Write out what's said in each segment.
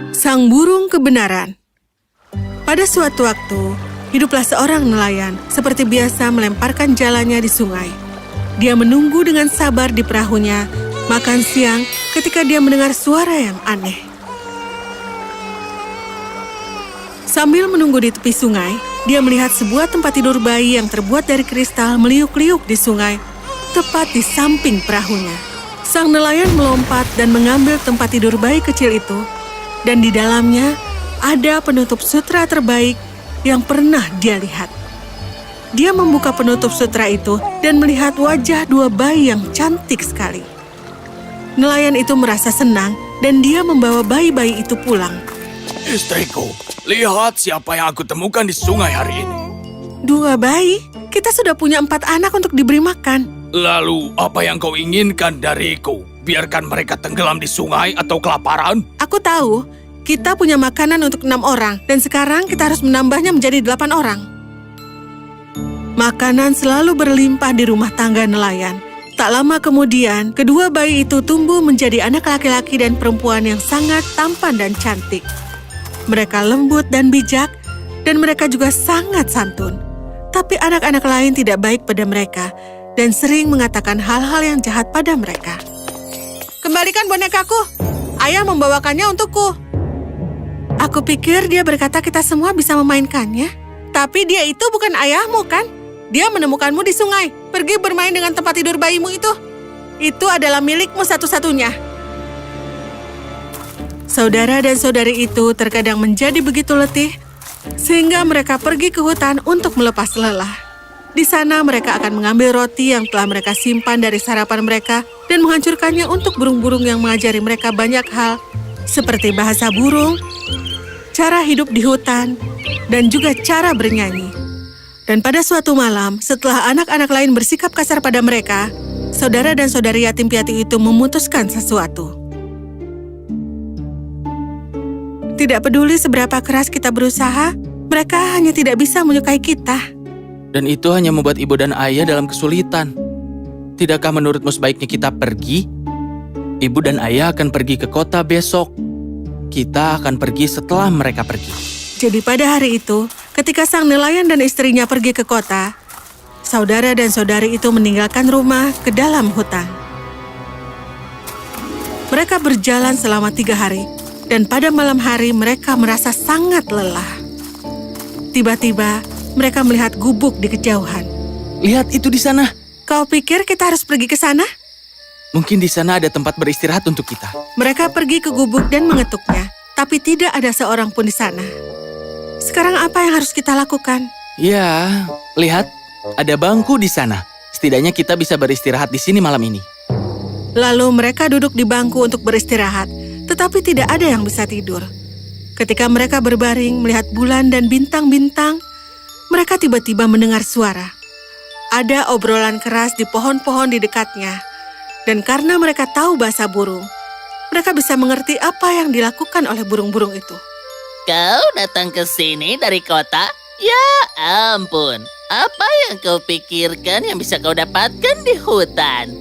Sang burung kebenaran. Pada suatu waktu, hiduplah seorang nelayan seperti biasa melemparkan jalannya di sungai. Dia menunggu dengan sabar di perahunya, makan siang ketika dia mendengar suara yang aneh. Sambil menunggu di tepi sungai, dia melihat sebuah tempat tidur bayi yang terbuat dari kristal meliuk-liuk di sungai, tepat di samping perahunya. Sang nelayan melompat dan mengambil tempat tidur bayi kecil itu, dan di dalamnya ada penutup sutra terbaik yang pernah dia lihat. Dia membuka penutup sutra itu dan melihat wajah dua bayi yang cantik sekali. Nelayan itu merasa senang dan dia membawa bayi-bayi itu pulang. Istriku, lihat siapa yang aku temukan di sungai hari ini. 2 bayi? Kita sudah punya 4 anak untuk diberi makan. Lalu, apa yang kau inginkan dariku? Biarkan mereka tenggelam di sungai atau kelaparan? Aku tahu, kita punya makanan untuk 6 orang, dan sekarang kita harus menambahnya menjadi 8 orang. Makanan selalu berlimpah di rumah tangga nelayan. Tak lama kemudian, kedua bayi itu tumbuh menjadi anak laki-laki dan perempuan yang sangat tampan dan cantik. Mereka lembut dan bijak, dan mereka juga sangat santun. Tapi anak-anak lain tidak baik pada mereka, dan sering mengatakan hal-hal yang jahat pada mereka. Kembalikan bonekaku, ayah membawakannya untukku. Aku pikir dia berkata kita semua bisa memainkannya. Tapi dia itu bukan ayahmu, kan? Dia menemukanmu di sungai. Pergi bermain dengan tempat tidur bayimu itu. Itu adalah milikmu satu-satunya. Saudara dan saudari itu terkadang menjadi begitu letih, sehingga mereka pergi ke hutan untuk melepas lelah. Di sana mereka akan mengambil roti yang telah mereka simpan dari sarapan mereka dan menghancurkannya untuk burung-burung yang mengajari mereka banyak hal, seperti bahasa burung, cara hidup di hutan, dan juga cara bernyanyi. Dan pada suatu malam, setelah anak-anak lain bersikap kasar pada mereka, saudara dan saudari yatim piatu itu memutuskan sesuatu. Tidak peduli seberapa keras kita berusaha, mereka hanya tidak bisa menyukai kita. Dan itu hanya membuat ibu dan ayah dalam kesulitan. Tidakkah menurutmu sebaiknya kita pergi? Ibu dan ayah akan pergi ke kota besok. Kita akan pergi setelah mereka pergi. Jadi pada hari itu, ketika sang nelayan dan istrinya pergi ke kota, saudara dan saudari itu meninggalkan rumah ke dalam hutan. Mereka berjalan selama 3 hari, dan pada malam hari mereka merasa sangat lelah. Tiba-tiba, mereka melihat gubuk di kejauhan. Lihat itu di sana. Kau pikir kita harus pergi ke sana? Mungkin di sana ada tempat beristirahat untuk kita. Mereka pergi ke gubuk dan mengetuknya, tapi tidak ada seorang pun di sana. Sekarang apa yang harus kita lakukan? Ya, lihat, ada bangku di sana. Setidaknya kita bisa beristirahat di sini malam ini. Lalu mereka duduk di bangku untuk beristirahat, tetapi tidak ada yang bisa tidur. Ketika mereka berbaring melihat bulan dan bintang-bintang, mereka tiba-tiba mendengar suara. Ada obrolan keras di pohon-pohon di dekatnya. Dan karena mereka tahu bahasa burung, mereka bisa mengerti apa yang dilakukan oleh burung-burung itu. Kau datang ke sini dari kota? Ya ampun, apa yang kau pikirkan yang bisa kau dapatkan di hutan?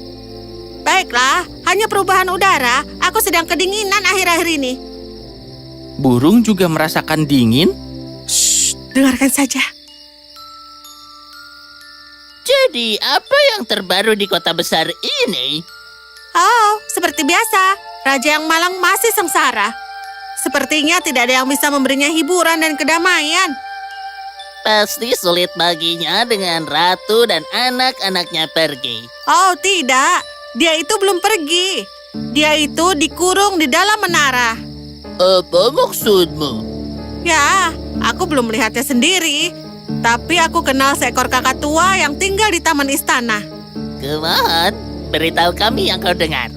Baiklah, hanya perubahan udara. Aku sedang kedinginan akhir-akhir ini. Burung juga merasakan dingin? Shh, dengarkan saja. Jadi, apa yang terbaru di kota besar ini? Oh, seperti biasa. Raja yang malang masih sengsara. Sepertinya tidak ada yang bisa memberinya hiburan dan kedamaian. Pasti sulit baginya dengan ratu dan anak-anaknya pergi. Oh, tidak. Dia itu belum pergi. Dia itu dikurung di dalam menara. Apa maksudmu? Ya, aku belum melihatnya sendiri. Tapi aku kenal seekor kakak tua yang tinggal di taman istana. Kumohon, beritahu kami yang kau dengar.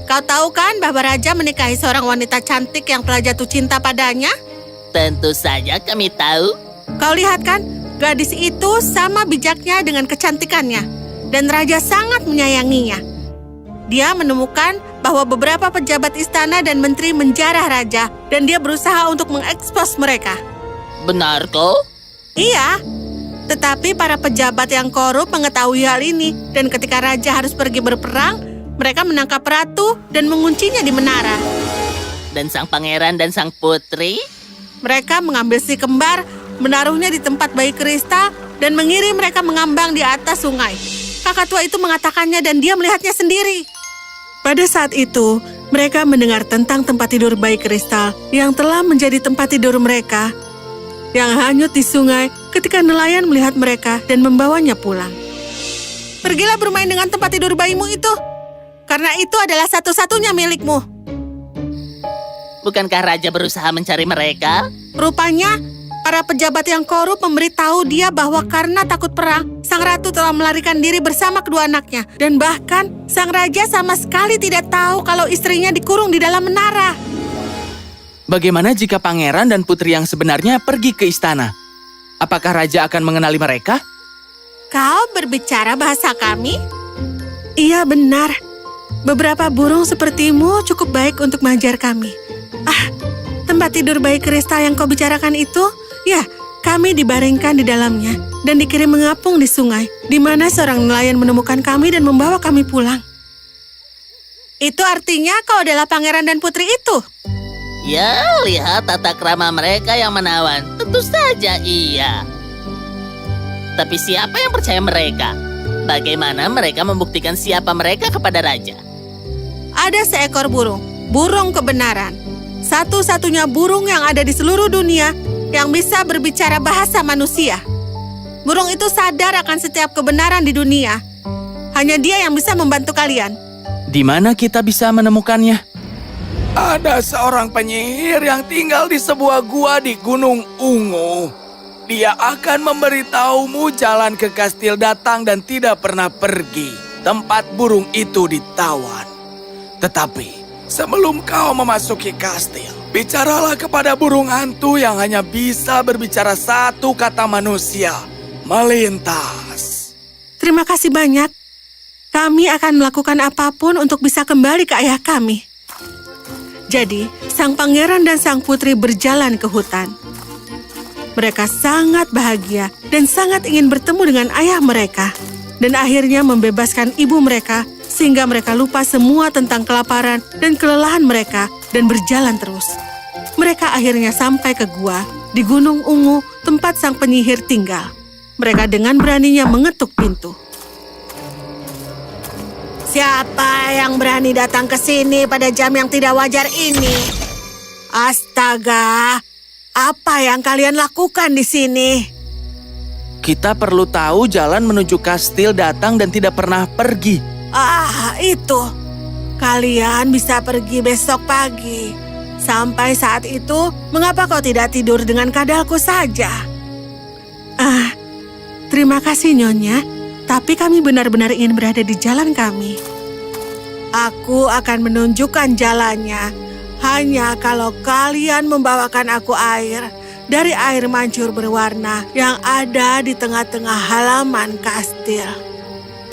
Kau tahu kan bahwa raja menikahi seorang wanita cantik yang telah jatuh cinta padanya? Tentu saja kami tahu. Kau lihat kan, gadis itu sama bijaknya dengan kecantikannya. Dan raja sangat menyayanginya. Dia menemukan bahwa beberapa pejabat istana dan menteri menjarah raja. Dan dia berusaha untuk mengekspos mereka. Benar kau? Iya, tetapi para pejabat yang korup mengetahui hal ini, dan ketika raja harus pergi berperang, mereka menangkap ratu dan menguncinya di menara. Dan sang pangeran dan sang putri? Mereka mengambil si kembar, menaruhnya di tempat bayi kristal, dan mengirim mereka mengambang di atas sungai. Kakak tua itu mengatakannya dan dia melihatnya sendiri. Pada saat itu, mereka mendengar tentang tempat tidur bayi kristal yang telah menjadi tempat tidur mereka, yang hanyut di sungai ketika nelayan melihat mereka dan membawanya pulang. Pergilah bermain dengan tempat tidur bayimu itu, karena itu adalah satu-satunya milikmu. Bukankah raja berusaha mencari mereka? Rupanya, para pejabat yang korup memberitahu dia bahwa karena takut perang, sang ratu telah melarikan diri bersama kedua anaknya. Dan bahkan, sang raja sama sekali tidak tahu kalau istrinya dikurung di dalam menara. Bagaimana jika pangeran dan putri yang sebenarnya pergi ke istana? Apakah raja akan mengenali mereka? Kau berbicara bahasa kami? Iya, benar. Beberapa burung sepertimu cukup baik untuk mengajar kami. Tempat tidur bayi kristal yang kau bicarakan itu, ya, kami dibaringkan di dalamnya dan dikirim mengapung di sungai, di mana seorang nelayan menemukan kami dan membawa kami pulang. Itu artinya kau adalah pangeran dan putri itu? Ya, lihat tata krama mereka yang menawan. Tentu saja iya. Tapi siapa yang percaya mereka? Bagaimana mereka membuktikan siapa mereka kepada raja? Ada seekor burung, burung kebenaran. Satu-satunya burung yang ada di seluruh dunia yang bisa berbicara bahasa manusia. Burung itu sadar akan setiap kebenaran di dunia. Hanya dia yang bisa membantu kalian. Di mana kita bisa menemukannya? Ada seorang penyihir yang tinggal di sebuah gua di Gunung Ungu. Dia akan memberitahumu jalan ke kastil datang dan tidak pernah pergi. Tempat burung itu ditawan. Tetapi, sebelum kau memasuki kastil, bicaralah kepada burung hantu yang hanya bisa berbicara satu kata manusia. Melintas. Terima kasih banyak. Kami akan melakukan apapun untuk bisa kembali ke ayah kami. Jadi, sang pangeran dan sang putri berjalan ke hutan. Mereka sangat bahagia dan sangat ingin bertemu dengan ayah mereka. Dan akhirnya membebaskan ibu mereka sehingga mereka lupa semua tentang kelaparan dan kelelahan mereka dan berjalan terus. Mereka akhirnya sampai ke gua di Gunung Ungu tempat sang penyihir tinggal. Mereka dengan beraninya mengetuk pintu. Siapa yang berani datang ke sini pada jam yang tidak wajar ini? Astaga! Apa yang kalian lakukan di sini? Kita perlu tahu jalan menuju kastil datang dan tidak pernah pergi. Itu. Kalian bisa pergi besok pagi. Sampai saat itu, mengapa kau tidak tidur dengan kadalku saja? Terima kasih, Nyonya. Tapi kami benar-benar ingin berada di jalan kami. Aku akan menunjukkan jalannya. Hanya kalau kalian membawakan aku air dari air mancur berwarna yang ada di tengah-tengah halaman kastil.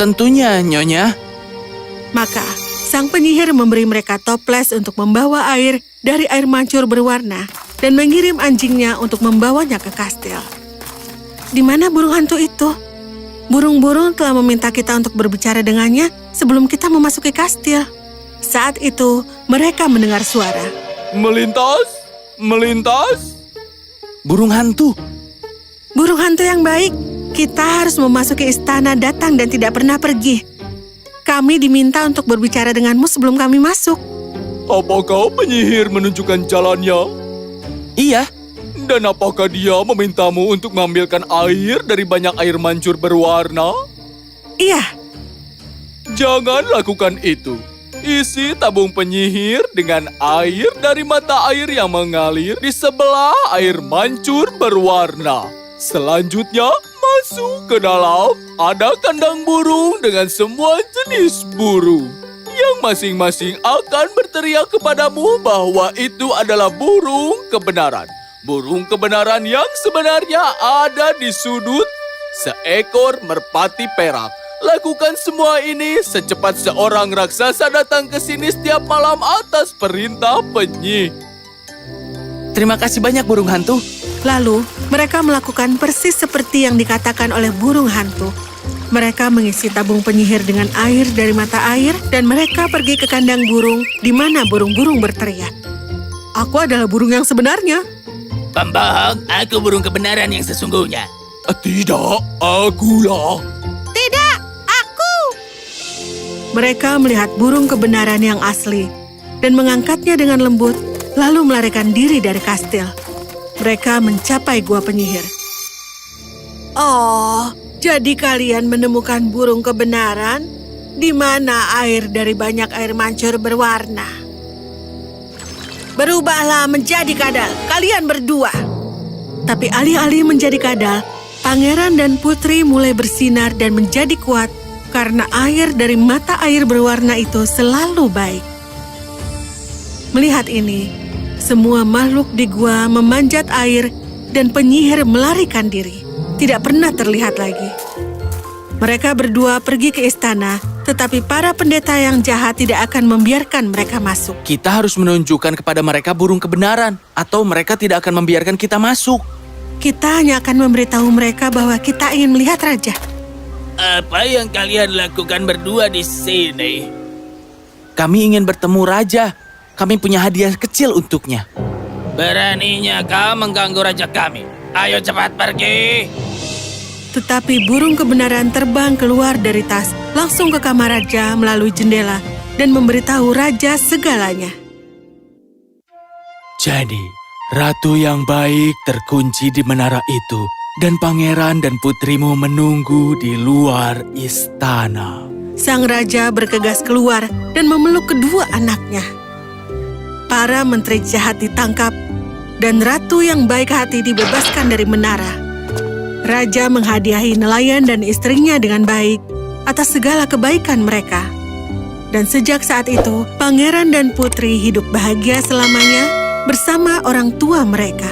Tentunya, Nyonya. Maka, sang penyihir memberi mereka toples untuk membawa air dari air mancur berwarna dan mengirim anjingnya untuk membawanya ke kastil. Di mana burung hantu itu? Burung-burung telah meminta kita untuk berbicara dengannya sebelum kita memasuki kastil. Saat itu, mereka mendengar suara. Melintas, melintas. Burung hantu. Burung hantu yang baik, kita harus memasuki istana datang dan tidak pernah pergi. Kami diminta untuk berbicara denganmu sebelum kami masuk. Apakah penyihir menunjukkan jalannya? Iya. Dan apakah dia memintamu untuk mengambilkan air dari banyak air mancur berwarna? Iya. Jangan lakukan itu. Isi tabung penyihir dengan air dari mata air yang mengalir di sebelah air mancur berwarna. Selanjutnya, masuk ke dalam. Ada kandang burung dengan semua jenis burung. Yang masing-masing akan berteriak kepadamu bahwa itu adalah burung kebenaran. Burung kebenaran yang sebenarnya ada di sudut seekor merpati perak. Lakukan semua ini secepat seorang raksasa datang ke sini setiap malam atas perintah penyihir. Terima kasih banyak, burung hantu. Lalu, mereka melakukan persis seperti yang dikatakan oleh burung hantu. Mereka mengisi tabung penyihir dengan air dari mata air dan mereka pergi ke kandang burung di mana burung-burung berteriak. Aku adalah burung yang sebenarnya. Pembohong, aku burung kebenaran yang sesungguhnya. Tidak, akulah. Tidak, aku. Mereka melihat burung kebenaran yang asli dan mengangkatnya dengan lembut, lalu melarikan diri dari kastil. Mereka mencapai gua penyihir. Oh, jadi kalian menemukan burung kebenaran? Di mana air dari banyak air mancur berwarna? Berubahlah menjadi kadal, kalian berdua. Tapi alih-alih menjadi kadal, pangeran dan putri mulai bersinar dan menjadi kuat karena air dari mata air berwarna itu selalu baik. Melihat ini, semua makhluk di gua memanjat air dan penyihir melarikan diri. Tidak pernah terlihat lagi. Mereka berdua pergi ke istana, tetapi para pendeta yang jahat tidak akan membiarkan mereka masuk. Kita harus menunjukkan kepada mereka burung kebenaran, atau mereka tidak akan membiarkan kita masuk. Kita hanya akan memberitahu mereka bahwa kita ingin melihat raja. Apa yang kalian lakukan berdua di sini? Kami ingin bertemu raja. Kami punya hadiah kecil untuknya. Beraninya kau mengganggu raja kami. Ayo cepat pergi. Tetapi burung kebenaran terbang keluar dari tas, langsung ke kamar raja melalui jendela, dan memberitahu raja segalanya. Jadi, ratu yang baik terkunci di menara itu, dan pangeran dan putrimu menunggu di luar istana. Sang raja bergegas keluar dan memeluk kedua anaknya. Para menteri jahat ditangkap, dan ratu yang baik hati dibebaskan dari menara. Raja menghadiahi nelayan dan istrinya dengan baik atas segala kebaikan mereka. Dan sejak saat itu, pangeran dan putri hidup bahagia selamanya bersama orang tua mereka.